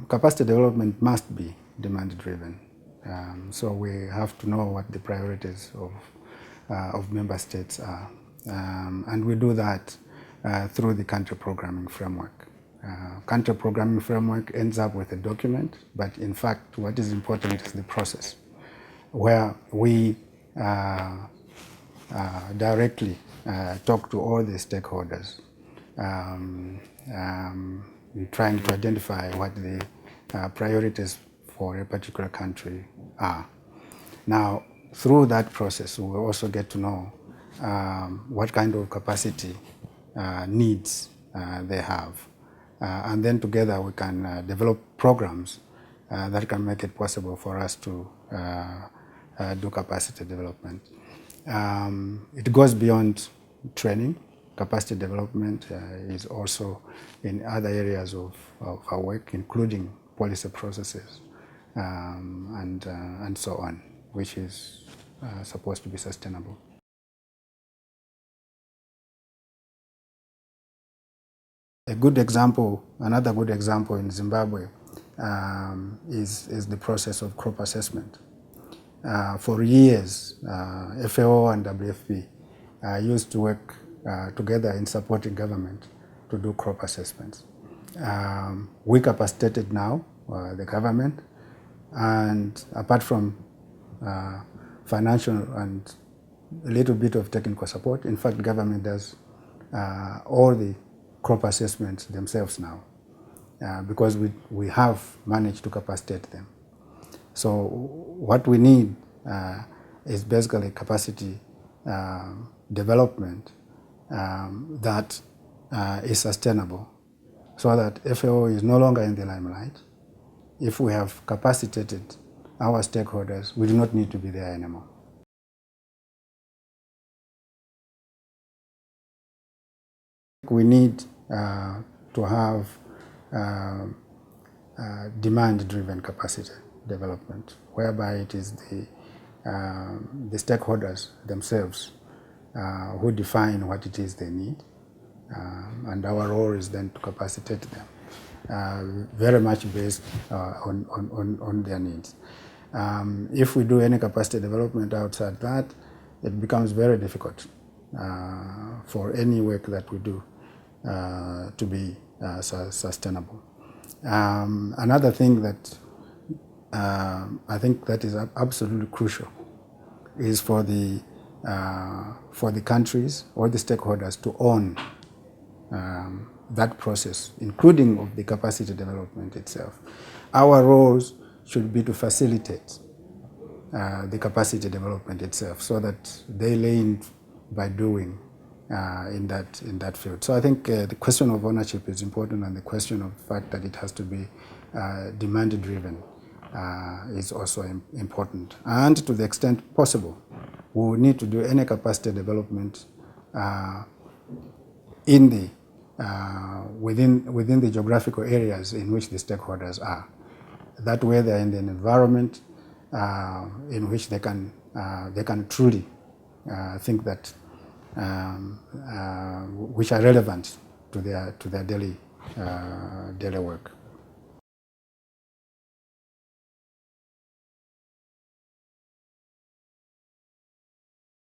Capacity development must be demand-driven. So we have to know what the priorities of member states are. And we do that through the country programming framework. Country programming framework ends up with a document, but in fact what is important is the process, where we directly talk to all the stakeholders, trying to identify what the priorities for a particular country are. Now, through that process, we also get to know what kind of capacity needs they have. And then together we can develop programs that can make it possible for us to do capacity development. It goes beyond training. Capacity development is also in other areas of our work, including policy processes and so on, which is supposed to be sustainable. Another good example in Zimbabwe is the process of crop assessment. For years, FAO and WFP used to work together in supporting government to do crop assessments. We capacitated now the government, and apart from financial and a little bit of technical support, in fact, government does all the crop assessments themselves now, because we have managed to capacitate them. So what we need is basically capacity development that is sustainable, so that FAO is no longer in the limelight. If we have capacitated our stakeholders, we do not need to be there anymore. We need to have demand-driven capacity development, whereby it is the stakeholders themselves who define what it is they need, and our role is then to capacitate them, very much based on their needs. If we do any capacity development outside that, it becomes very difficult for any work that we do to be sustainable. Another thing that I think that is absolutely crucial is for the countries or the stakeholders to own that process, including of the capacity development itself. Our roles should be to facilitate the capacity development itself, so that they learn by doing in that field. So I think the question of ownership is important, and the question of the fact that it has to be demand-driven is also important. And to the extent possible, we will need to do any capacity development in the within the geographical areas in which the stakeholders are. That way, they are in an environment in which they can truly think that which are relevant to their daily work.